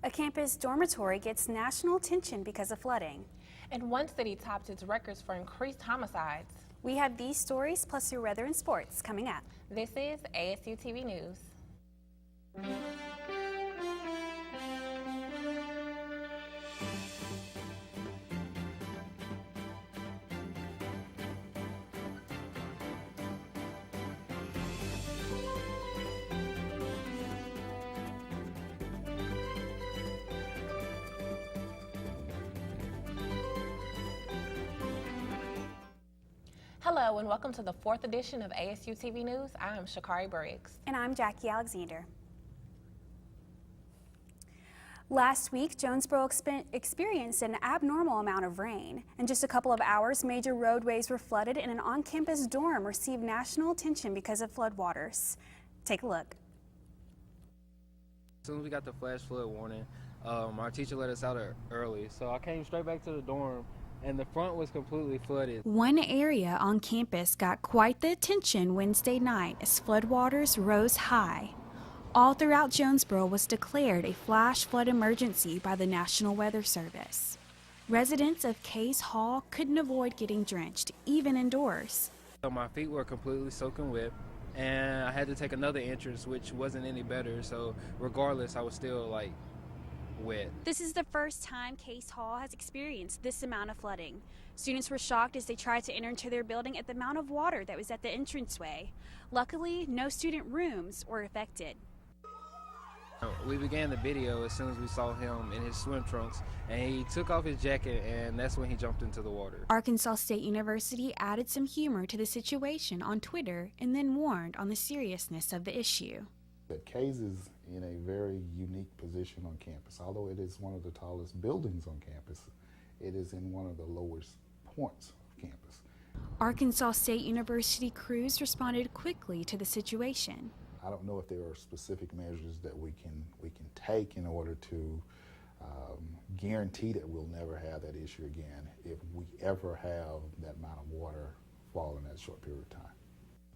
A campus dormitory gets national attention because of flooding. And one city tops its records for increased homicides. We have these stories plus your weather and sports coming up. This is ASU-TV News. Hello and welcome to the 4th edition of ASU-TV News. I am Shakari Briggs. And I'm Jackie Alexander. Last week, Jonesboro experienced an abnormal amount of rain. In just a couple of hours, major roadways were flooded and an on-campus dorm received national attention because of floodwaters. Take a look. As soon as we got the flash flood warning, our teacher let us out early, so I came straight back to the dorm. And the front was completely flooded. One area on campus got quite the attention Wednesday night as floodwaters rose high. All throughout Jonesboro was declared a flash flood emergency by the National Weather Service. Residents of Case Hall couldn't avoid getting drenched, even indoors. So my feet were completely soaking wet, and I had to take another entrance, which wasn't any better. So regardless, I was still wet. This is the first time Case Hall has experienced this amount of flooding. Students were shocked as they tried to enter into their building at the amount of water that was at the entranceway. Luckily, no student rooms were affected. We began the video as soon as we saw him in his swim trunks, and he took off his jacket, and that's when he jumped into the water. Arkansas State University added some humor to the situation on Twitter and then warned on the seriousness of the issue. That Case is in a very unique position on campus. Although it is one of the tallest buildings on campus, it is in one of the lowest points of campus. Arkansas State University crews responded quickly to the situation. I don't know if there are specific measures that we can take in order to guarantee that we'll never have that issue again if we ever have that amount of water fall in that short period of time.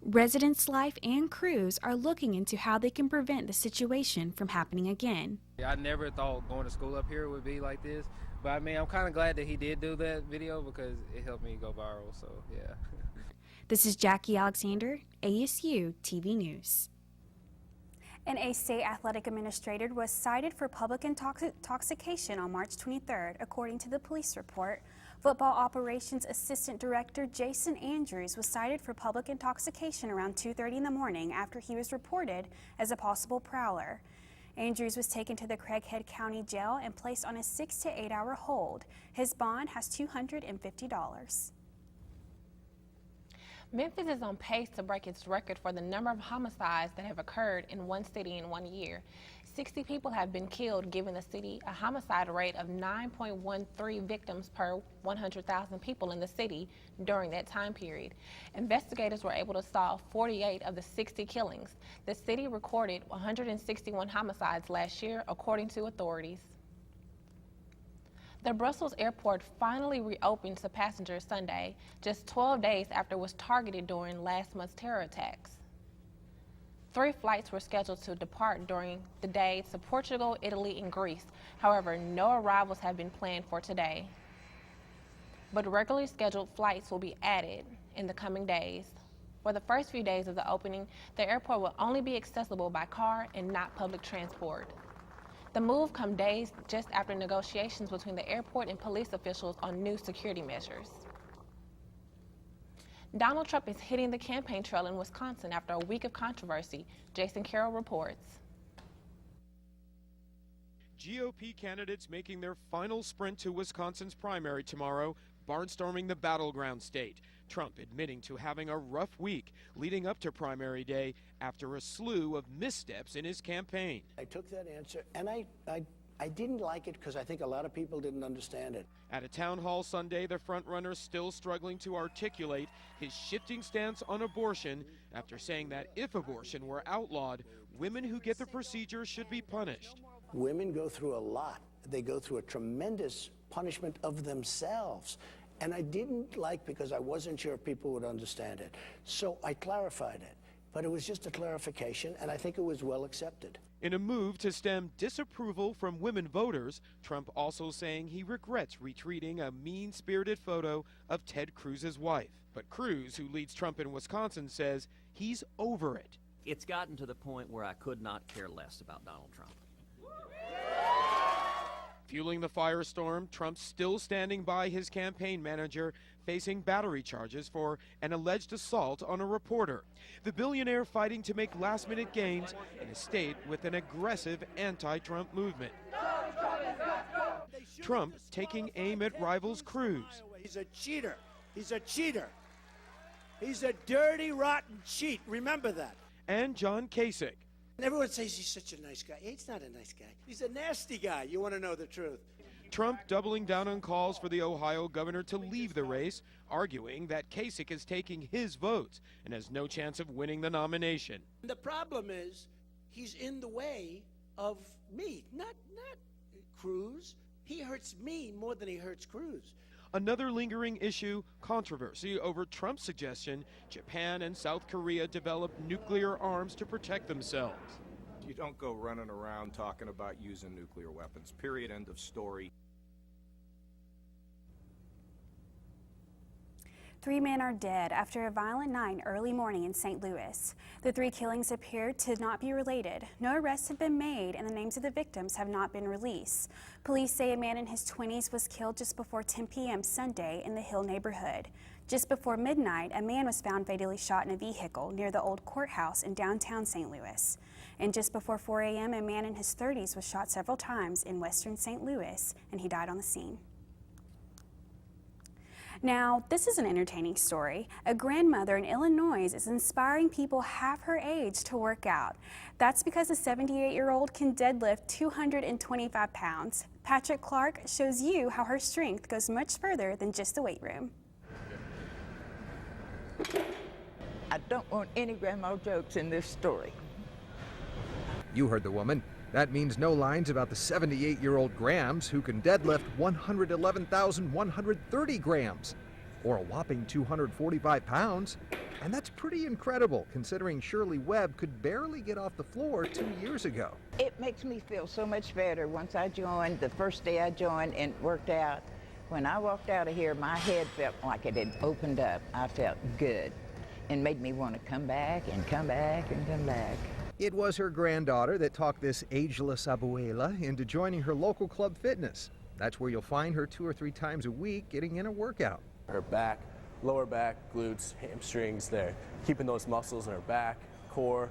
Residents' Life and crews are looking into how they can prevent the situation from happening again. I never thought going to school up here would be like this, but I mean, I'm kind of glad that he did do that video because it helped me go viral, so yeah. This is Jackie Alexander, ASU-TV News. And a state athletic administrator was cited for public intoxication on March 23rd, according to the police report. Football Operations Assistant Director Jason Andrews was cited for public intoxication around 2:30 in the morning after he was reported as a possible prowler. Andrews was taken to the Craighead County Jail and placed on a 6 to 8 hour hold. His bond has $250. Memphis is on pace to break its record for the number of homicides that have occurred in one city in 1 year. 60 people have been killed, giving the city a homicide rate of 9.13 victims per 100,000 people in the city during that time period. Investigators were able to solve 48 of the 60 killings. The city recorded 161 homicides last year, according to authorities. The Brussels airport finally reopened to passengers Sunday, just 12 days after it was targeted during last month's terror attacks. 3 flights were scheduled to depart during the day to Portugal, Italy, and Greece. However, no arrivals have been planned for today. But regularly scheduled flights will be added in the coming days. For the first few days of the opening, the airport will only be accessible by car and not public transport. The move comes days just after negotiations between the airport and police officials on new security measures. Donald Trump is hitting the campaign trail in Wisconsin after a week of controversy. Jason Carroll reports. GOP candidates making their final sprint to Wisconsin's primary tomorrow, barnstorming the battleground state. Trump admitting to having a rough week leading up to primary day after a slew of missteps in his campaign. I took that answer and I didn't like it because I think a lot of people didn't understand it. At a town hall Sunday, the frontrunner still struggling to articulate his shifting stance on abortion after saying that if abortion were outlawed, women who get the procedure should be punished. Women go through a lot. They go through a tremendous punishment of themselves. And I didn't like because I wasn't sure if people would understand it. So I clarified it. But it was just a clarification, and I think it was well accepted. In a move to stem disapproval from women voters, Trump also saying he regrets retweeting a mean-spirited photo of Ted Cruz's wife. But Cruz, who leads Trump in Wisconsin, says he's over it. It's gotten to the point where I could not care less about Donald Trump. Fueling the firestorm, Trump's still standing by his campaign manager, facing battery charges for an alleged assault on a reporter. The billionaire fighting to make last-minute gains in a state with an aggressive anti-Trump movement. Trump taking aim at rivals Cruz. He's a cheater. He's a cheater. He's a dirty, rotten cheat. Remember that. And John Kasich. Everyone says he's such a nice guy. He's not a nice guy. He's a nasty guy. You want to know the truth. Trump doubling down on calls for the Ohio governor to leave the race, arguing that Kasich is taking his votes and has no chance of winning the nomination. The problem is he's in the way of me, not Cruz. He hurts me more than he hurts Cruz. Another lingering issue, controversy over Trump's suggestion Japan and South Korea develop nuclear arms to protect themselves. You don't go running around talking about using nuclear weapons. Period. End of story. 3 men are dead after a violent night early morning in St. Louis. The 3 killings appeared to not be related. No arrests have been made and the names of the victims have not been released. Police say a man in his 20s was killed just before 10 p.m. Sunday in the Hill neighborhood. Just before midnight, a man was found fatally shot in a vehicle near the old courthouse in downtown St. Louis. And just before 4 a.m., a man in his 30s was shot several times in western St. Louis, and he died on the scene. Now, this is an entertaining story. A grandmother in Illinois is inspiring people half her age to work out. That's because a 78-year-old can deadlift 225 pounds. Patrick Clark shows you how her strength goes much further than just the weight room. I don't want any grandma jokes in this story. You heard the woman. That means no lines about the 78-year-old Grams who can deadlift 111,130 grams, or a whopping 245 pounds. And that's pretty incredible, considering Shirley Webb could barely get off the floor 2 years ago. It makes me feel so much better once I joined, the first day I joined and worked out. When I walked out of here, my head felt like it had opened up. I felt good and made me want to come back and come back and come back. It was her granddaughter that talked this ageless abuela into joining her local club fitness. That's where you'll find her 2 or 3 times a week getting in a workout. Her back, lower back, glutes, hamstrings, they're keeping those muscles in her back, core,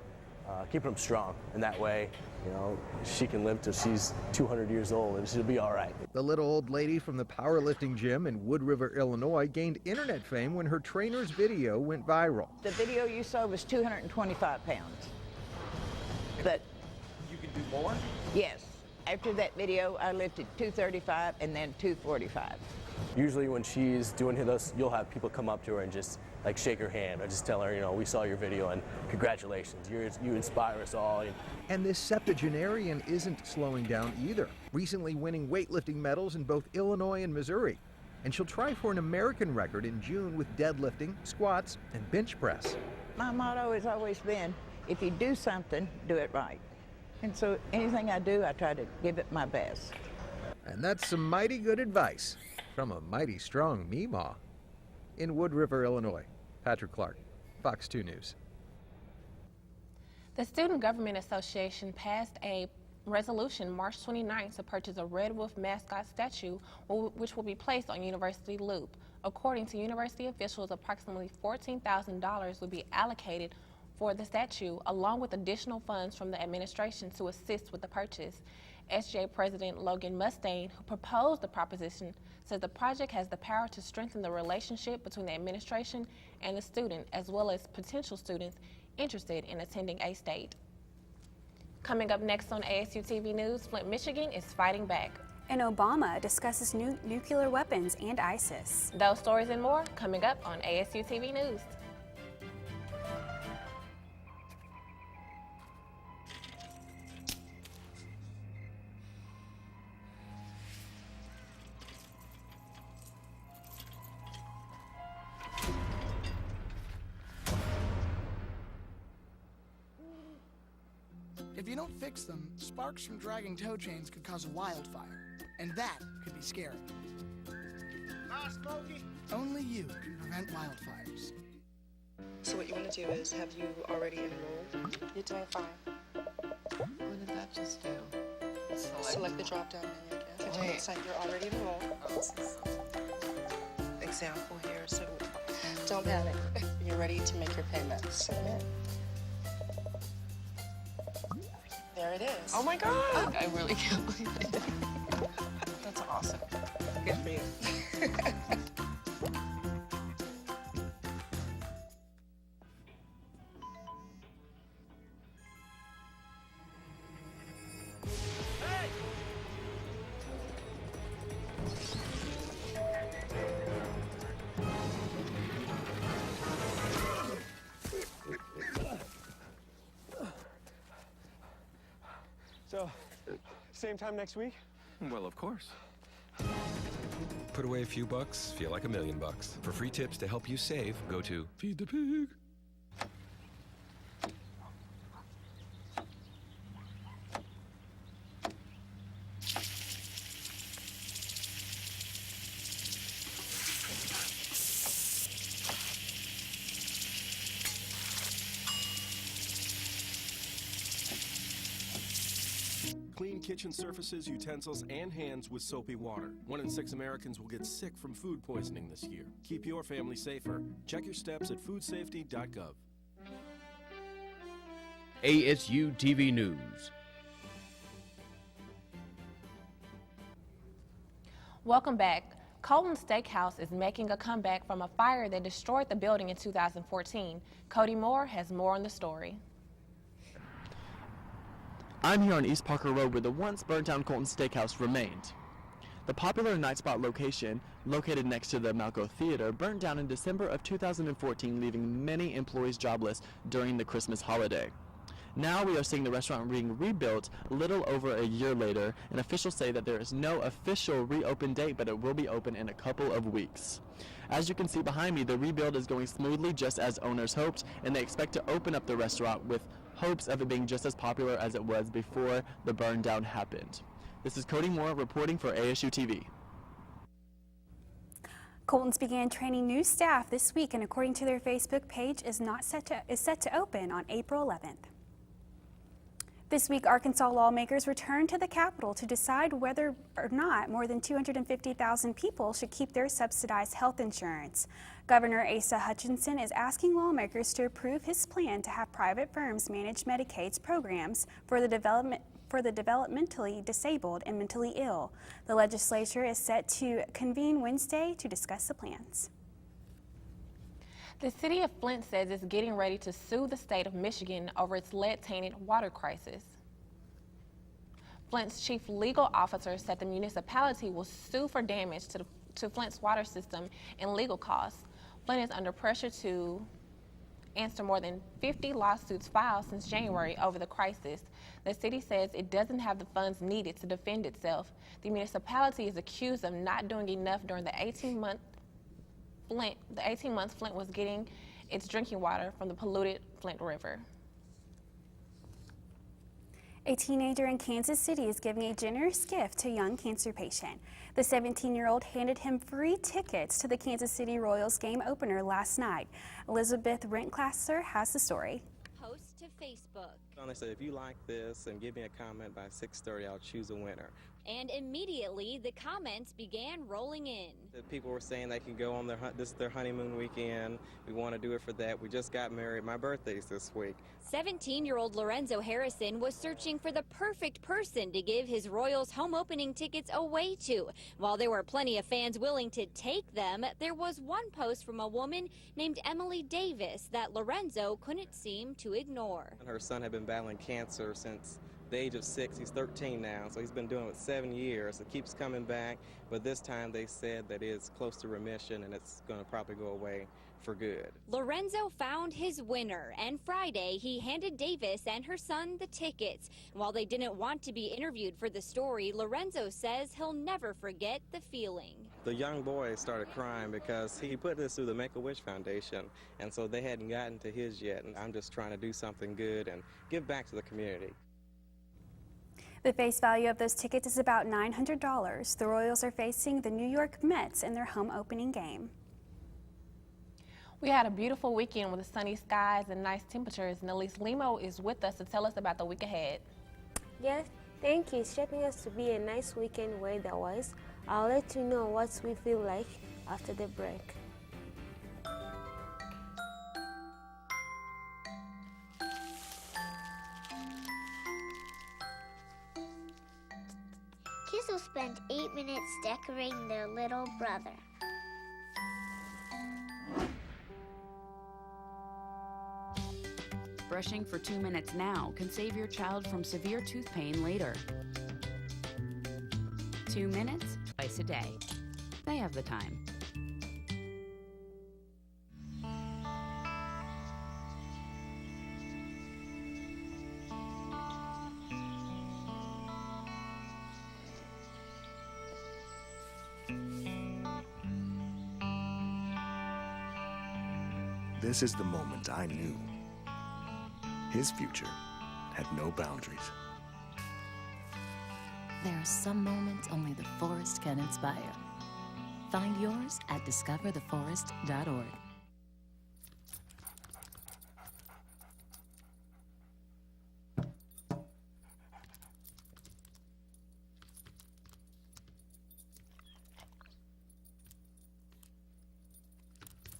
keeping them strong. And that way, you know, she can live till she's 200 years old and she'll be all right. The little old lady from the powerlifting gym in Wood River, Illinois gained internet fame when her trainer's video went viral. The video you saw was 225 pounds. But you can do more? Yes. After that video, I lifted 235 and then 245. Usually when she's doing this, you'll have people come up to her and just like shake her hand or just tell her, you know, we saw your video and congratulations, you inspire us all. And this septuagenarian isn't slowing down either, recently winning weightlifting medals in both Illinois and Missouri. And she'll try for an American record in June with deadlifting, squats, and bench press. My motto has always been, if you do something, do it right. And so anything I do, I try to give it my best. And that's some mighty good advice from a mighty strong Meemaw. In Wood River, Illinois, Patrick Clark, Fox 2 News. The Student Government Association passed a resolution March 29th to purchase a Red Wolf mascot statue, which will be placed on University Loop. According to university officials, approximately $14,000 will be allocated for the statue, along with additional funds from the administration to assist with the purchase. SJ President Logan Mustaine, who proposed the proposition, says the project has the power to strengthen the relationship between the administration and the student, as well as potential students interested in attending A-State. Coming up next on ASU-TV News, Flint, Michigan is fighting back. And Obama discusses new nuclear weapons and ISIS. Those stories and more coming up on ASU-TV News. If you don't fix them, sparks from dragging tow chains could cause a wildfire, and that could be scary. Hi, Smokey. Only you can prevent wildfires. So what you want to do is, have you already enrolled? You're doing fine. What did that just do? Select the drop-down menu again. Wait. So you're already enrolled. Example here, so don't panic. You're ready to make your payments. Submit. There it is. Oh my God! I really can't believe it. That's awesome. Good for you. So, same time next week? Well, of course. Put away a few bucks, feel like $1 million. For free tips to help you save, go to Feed the Pig. Clean kitchen surfaces, utensils, and hands with soapy water. 1 in 6 Americans will get sick from food poisoning this year. Keep your family safer. Check your steps at foodsafety.gov. ASU-TV News. Welcome back. Colton Steakhouse is making a comeback from a fire that destroyed the building in 2014. Cody Moore has more on the story. I'm here on East Parker Road where the once burnt-down Colton Steakhouse remained. The popular night spot location, located next to the Malco Theater, burnt down in December of 2014, leaving many employees jobless during the Christmas holiday. Now we are seeing the restaurant being rebuilt a little over a year later, and officials say that there is no official reopen date, but it will be open in a couple of weeks. As you can see behind me, the rebuild is going smoothly just as owners hoped, and they expect to open up the restaurant with hopes of it being just as popular as it was before the burn down happened. This is Cody Moore reporting for ASU-TV. Colton's began training new staff this week, and according to their Facebook page, is set to open on April 11th. This week, Arkansas lawmakers returned to the Capitol to decide whether or not more than 250,000 people should keep their subsidized health insurance. Governor Asa Hutchinson is asking lawmakers to approve his plan to have private firms manage Medicaid's programs for the developmentally disabled and mentally ill. The legislature is set to convene Wednesday to discuss the plans. The city of Flint says it's getting ready to sue the state of Michigan over its lead-tainted water crisis. Flint's chief legal officer said the municipality will sue for damage to Flint's water system and legal costs. Flint is under pressure to answer more than 50 lawsuits filed since January over the crisis. The city says it doesn't have the funds needed to defend itself. The municipality is accused of not doing enough during the 18 months Flint was getting its drinking water from the polluted Flint River. A teenager in Kansas City is giving a generous gift to a young cancer patient. The 17-year-old handed him free tickets to the Kansas City Royals game opener last night. Elizabeth Rentclasser has the story. Post to Facebook. They said, if you like this and give me a comment by 6:30, I'll choose a winner. And immediately, the comments began rolling in. People were saying they can go on this is their honeymoon weekend. We want to do it for that. We just got married. My birthday's this week. 17-year-old Lorenzo Harrison was searching for the perfect person to give his Royals home opening tickets away to. While there were plenty of fans willing to take them, there was one post from a woman named Emily Davis that Lorenzo couldn't seem to ignore. Her son had been battling cancer since the age of 6. He's 13 now, so he's been doing it 7 years. It keeps coming back, but this time they said that it's close to remission and it's going to probably go away for good. Lorenzo found his winner, and Friday he handed Davis and her son the tickets. While they didn't want to be interviewed for the story, Lorenzo says he'll never forget the feeling. The young boy started crying because he put this through the Make-A-Wish Foundation, and so they hadn't gotten to his yet, and I'm just trying to do something good and give back to the community. The face value of those tickets is about $900. The Royals are facing the New York Mets in their home opening game. We had a beautiful weekend with sunny skies and nice temperatures. And Elise Limo is with us to tell us about the week ahead. Yes, thank you. It's shaping us to be a nice weekend weather-wise. I'll let you know what we feel like after the break. Kids will spend 8 minutes decorating their little brother. Brushing for 2 minutes now can save your child from severe tooth pain later. 2 minutes, twice a day. They have the time. This is the moment I knew his future had no boundaries. There are some moments only the forest can inspire. Find yours at discovertheforest.org.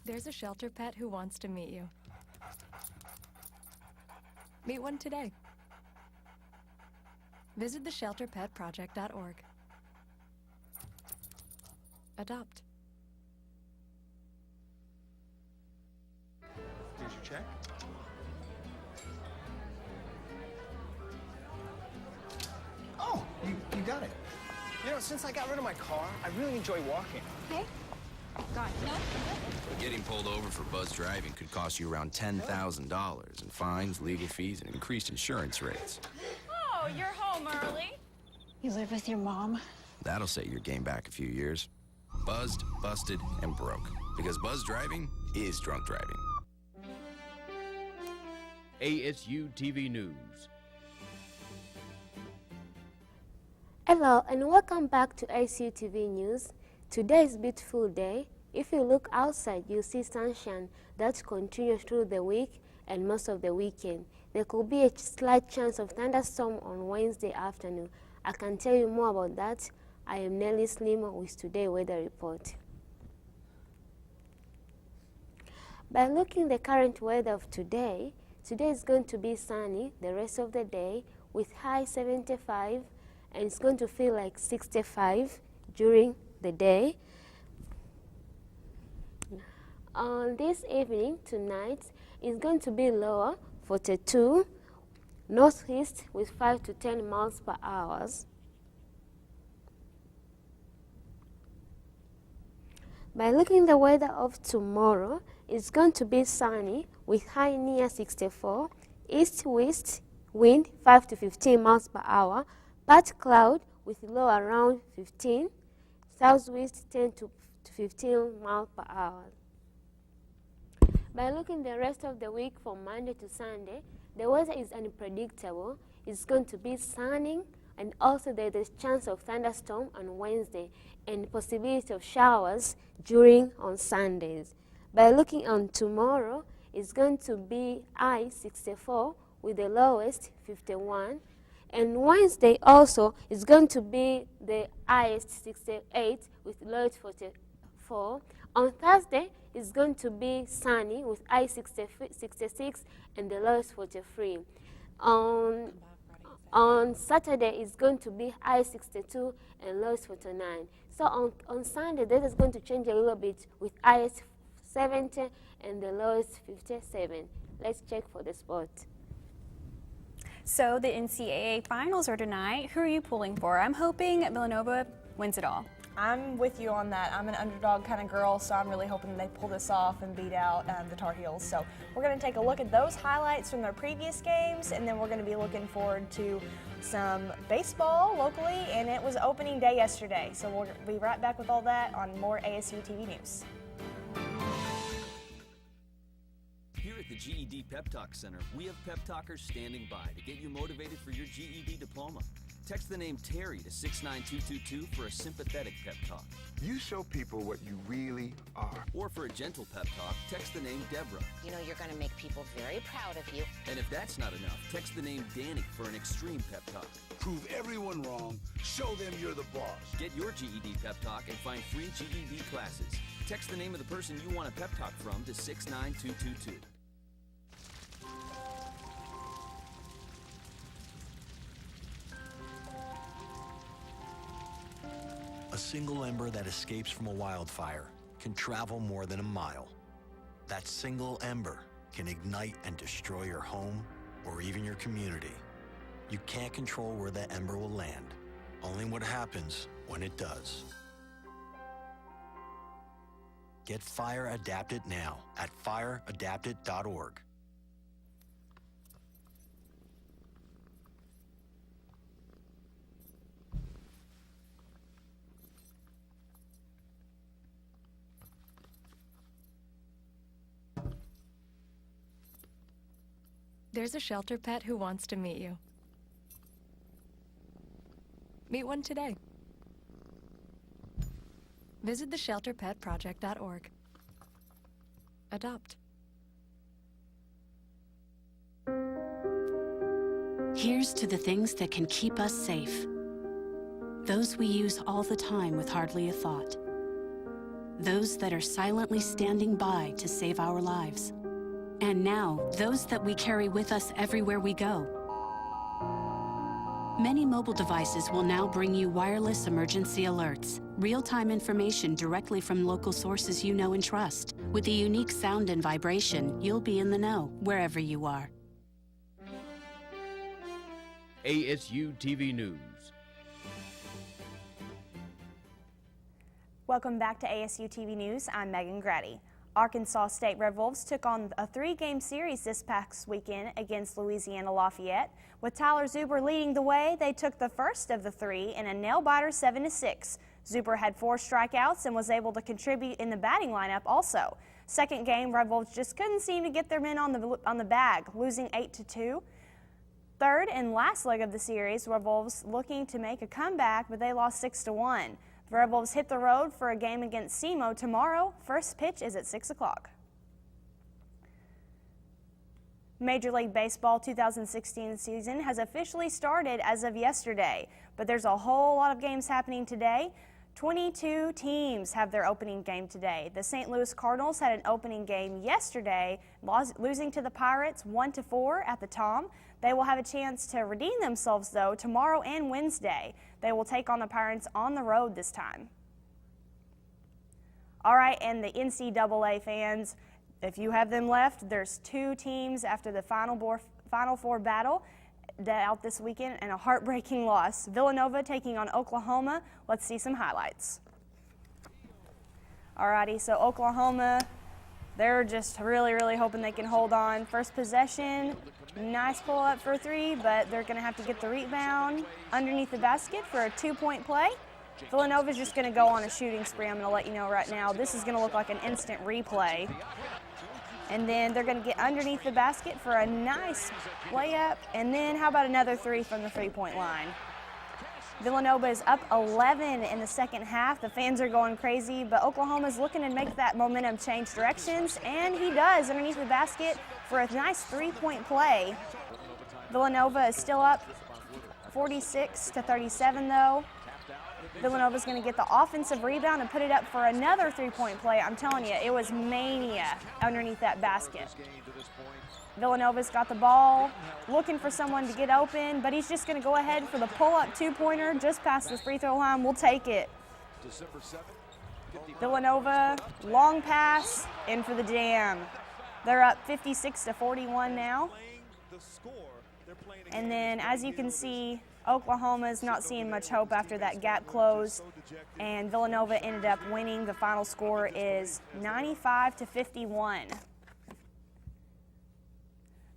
There's a shelter pet who wants to meet you. Meet one today. Visit theshelterpetproject.org. Adopt. Did you check? Oh, you got it. You know, since I got rid of my car, I really enjoy walking. Okay. Got it. No? Getting pulled over for buzz driving could cost you around $10,000 in fines, legal fees, and increased insurance rates. Oh, you're home early. You live with your mom? That'll set your game back a few years. Buzzed, busted, and broke. Because buzz driving is drunk driving. ASU-TV News. Hello and welcome back to ASU-TV News. Today is a beautiful day. If you look outside, you'll see sunshine that continues through the week and most of the weekend. There could be a slight chance of thunderstorm on Wednesday afternoon. I can tell you more about that. I am Nelly Slimo with today's weather report. By looking at the current weather of today, today is going to be sunny the rest of the day with high 75 and it's going to feel like 65 during the day. On this evening, tonight, it's going to be lower, 42, northeast with 5 to 10 miles per hour. By looking at the weather of tomorrow, it's going to be sunny with high near 64, east-west wind 5 to 15 miles per hour, part cloud with low around 15, southwest 10 to 15 miles per hour. By looking the rest of the week from Monday to Sunday, the weather is unpredictable. It's going to be sunny and also there is a chance of thunderstorm on Wednesday and possibility of showers on Sundays. By looking on tomorrow, it's going to be high 64 with the lowest 51. And Wednesday also is going to be the highest 68 with lowest 44. On Thursday, it's going to be sunny with high 66 and the lowest 43. On Saturday, it's going to be high 62 and lowest 49. So on Sunday, that is going to change a little bit with highest 70 and the lowest 57. Let's check for the spot. So the NCAA finals are tonight. Who are you pulling for? I'm hoping Villanova wins it all. I'm with you on that. I'm an underdog kind of girl, so I'm really hoping they pull this off and beat out the Tar Heels. So we're going to take a look at those highlights from their previous games, and then we're going to be looking forward to some baseball locally, and it was opening day yesterday. So we'll be right back with all that on more ASU-TV News. Here at the GED Pep Talk Center, we have pep talkers standing by to get you motivated for your GED diploma. Text the name Terry to 69222 for a sympathetic pep talk. You show people what you really are. Or for a gentle pep talk, text the name Deborah. You know you're going to make people very proud of you. And if that's not enough, text the name Danny for an extreme pep talk. Prove everyone wrong. Show them you're the boss. Get your GED pep talk and find free GED classes. Text the name of the person you want a pep talk from to 69222. A single ember that escapes from a wildfire can travel more than a mile. That single ember can ignite and destroy your home or even your community. You can't control where that ember will land, only what happens when it does. Get Fire Adapted now at fireadapted.org. There's a shelter pet who wants to meet you. Meet one today. Visit theshelterpetproject.org. Adopt. Here's to the things that can keep us safe. Those we use all the time with hardly a thought. Those that are silently standing by to save our lives. And now, those that we carry with us everywhere we go. Many mobile devices will now bring you wireless emergency alerts, real-time information directly from local sources you know and trust. With the unique sound and vibration, you'll be in the know wherever you are. ASU-TV News. Welcome back to ASU-TV News. I'm Megan Grady. Arkansas State Red Wolves took on a 3-game series this past weekend against Louisiana Lafayette. With Tyler Zuber leading the way, they took the first of the 3 in a nail-biter 7-6. Zuber had 4 strikeouts and was able to contribute in the batting lineup also. Second game, Red Wolves just couldn't seem to get their men on the bag, losing 8-2. Third and last leg of the series, Red Wolves looking to make a comeback, but they lost 6-1. The Red Wolves hit the road for a game against SEMO tomorrow. First pitch is at 6 o'clock. Major League Baseball 2016 season has officially started as of yesterday, but there's a whole lot of games happening today. 22 teams have their opening game today. The St. Louis Cardinals had an opening game yesterday, losing to the Pirates 1-4 at the Tom. They will have a chance to redeem themselves, though, tomorrow and Wednesday. They will take on the Pirates on the road this time. All right, and the NCAA fans, if you have them left, there's 2 teams after the Final Four battle out this weekend and a heartbreaking loss. Villanova taking on Oklahoma. Let's see some highlights. All righty, so Oklahoma, they're just really hoping they can hold on. First possession, nice pull up for 3, but they're going to have to get the rebound underneath the basket for a 2-point play. Villanova's just going to go on a shooting spree. I'm going to let you know right now. This is going to look like an instant replay. And then they're going to get underneath the basket for a nice layup. And then how about another 3 from the 3-point line? Villanova is up 11 in the second half. The fans are going crazy, but Oklahoma's looking to make that momentum change directions, and he does underneath the basket for a nice 3-point play. Villanova is still up 46-37 though. Villanova's going to get the offensive rebound and put it up for another 3-point play. I'm telling you, it was mania underneath that basket. Villanova's got the ball, looking for someone to get open, but he's just going to go ahead for the pull-up 2-pointer just past the free throw line. We'll take it. Villanova, long pass, in for the jam. They're up 56-41 now. And then, as you can see, Oklahoma's not seeing much hope after that gap close, and Villanova ended up winning. The final score is 95-51.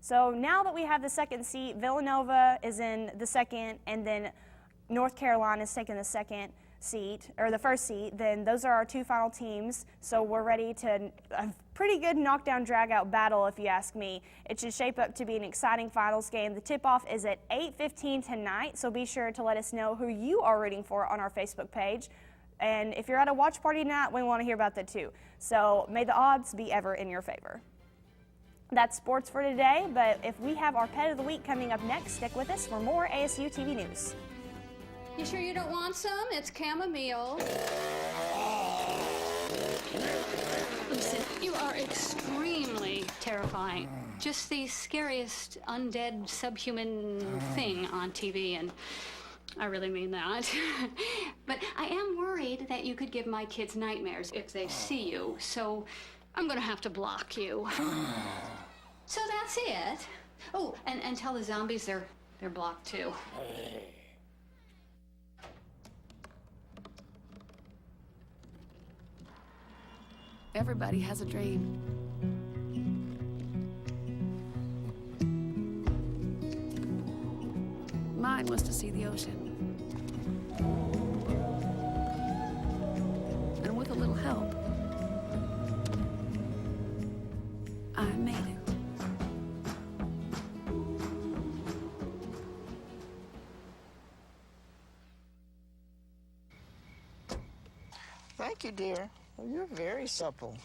So now that we have the second seat, Villanova is in the second, and then North Carolina is taking the second. seat, or the first seat, then those are our 2 final teams. So we're ready to a pretty good knockdown drag-out battle, if you ask me. It should shape up to be an exciting finals game. The tip-off is at 8:15 tonight, so be sure to let us know who you are rooting for on our Facebook page. And if you're at a watch party tonight, we want to hear about that too. So may the odds be ever in your favor. That's sports for today, but if we have our Pet of the Week coming up next, stick with us for more ASU TV News. You sure you don't want some? It's chamomile. Listen, you are extremely terrifying. Just the scariest undead subhuman thing on TV, and I really mean that. But I am worried that you could give my kids nightmares if they see you, so I'm gonna have to block you. So that's it. Oh, and tell the zombies they're blocked too. Everybody has a dream. Mine was to see the ocean. And with a little help, I made it. Thank you, dear. Well, you're very supple.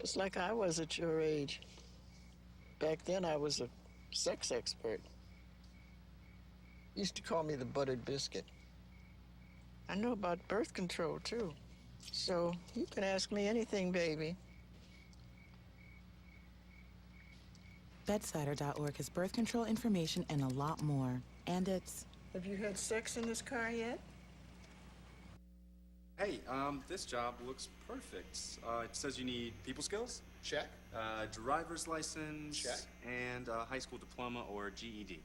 Just like I was at your age. Back then, I was a sex expert. Used to call me the buttered biscuit. I know about birth control, too. So you can ask me anything, baby. Bedsider.org has birth control information and a lot more. And it's... Have you had sex in this car yet? Hey, this job looks perfect. It says you need people skills? Check. Driver's license? Check. And a high school diploma or GED.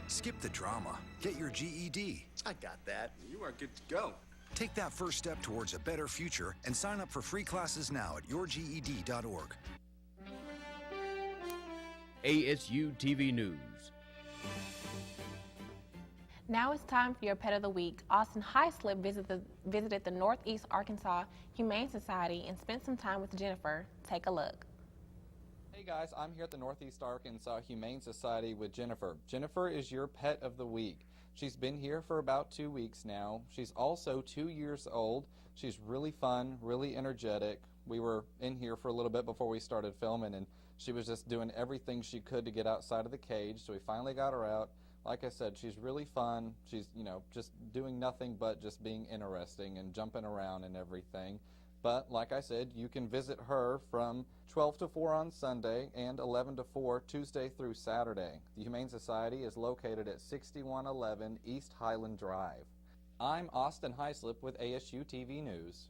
Skip the drama. Get your GED. I got that. You are good to go. Take that first step towards a better future and sign up for free classes now at yourged.org. ASU-TV News. Now it's time for your Pet of the Week. Austin Highslip visited the Northeast Arkansas Humane Society and spent some time with Jennifer. Take a look. Hey guys, I'm here at the Northeast Arkansas Humane Society with Jennifer. Jennifer is your Pet of the Week. She's been here for about 2 weeks now. She's also 2 years old. She's really fun, really energetic. We were in here for a little bit before we started filming, and she was just doing everything she could to get outside of the cage, so we finally got her out. Like I said, she's really fun. She's, just doing nothing but just being interesting and jumping around and everything. But like I said, you can visit her from 12 to 4 on Sunday and 11 to 4 Tuesday through Saturday. The Humane Society is located at 6111 East Highland Drive. I'm Austin Highslip with ASU-TV News.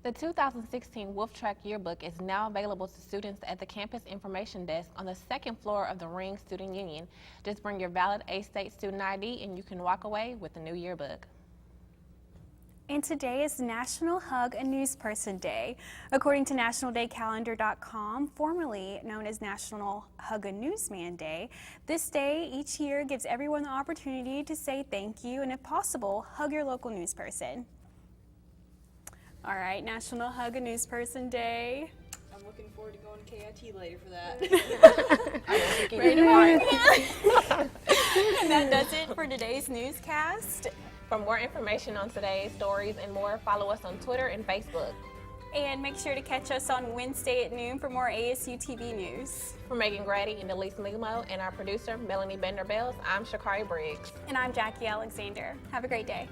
The 2016 Wolf Track Yearbook is now available to students at the campus information desk on the second floor of the Ring Student Union. Just bring your valid A-State student ID and you can walk away with the new yearbook. And today is National Hug a Newsperson Day. According to nationaldaycalendar.com, formerly known as National Hug a Newsman Day, this day each year gives everyone the opportunity to say thank you and, if possible, hug your local newsperson. All right, National Hug a Newsperson Day. I'm looking forward to going to KIT later for that. Ready to mark. And that does it for today's newscast. For more information on today's stories and more, follow us on Twitter and Facebook. And make sure to catch us on Wednesday at noon for more ASU-TV news. For Megan Grady and Elise Limo and our producer, Melanie Bender-Bells, I'm Shakari Briggs. And I'm Jackie Alexander. Have a great day.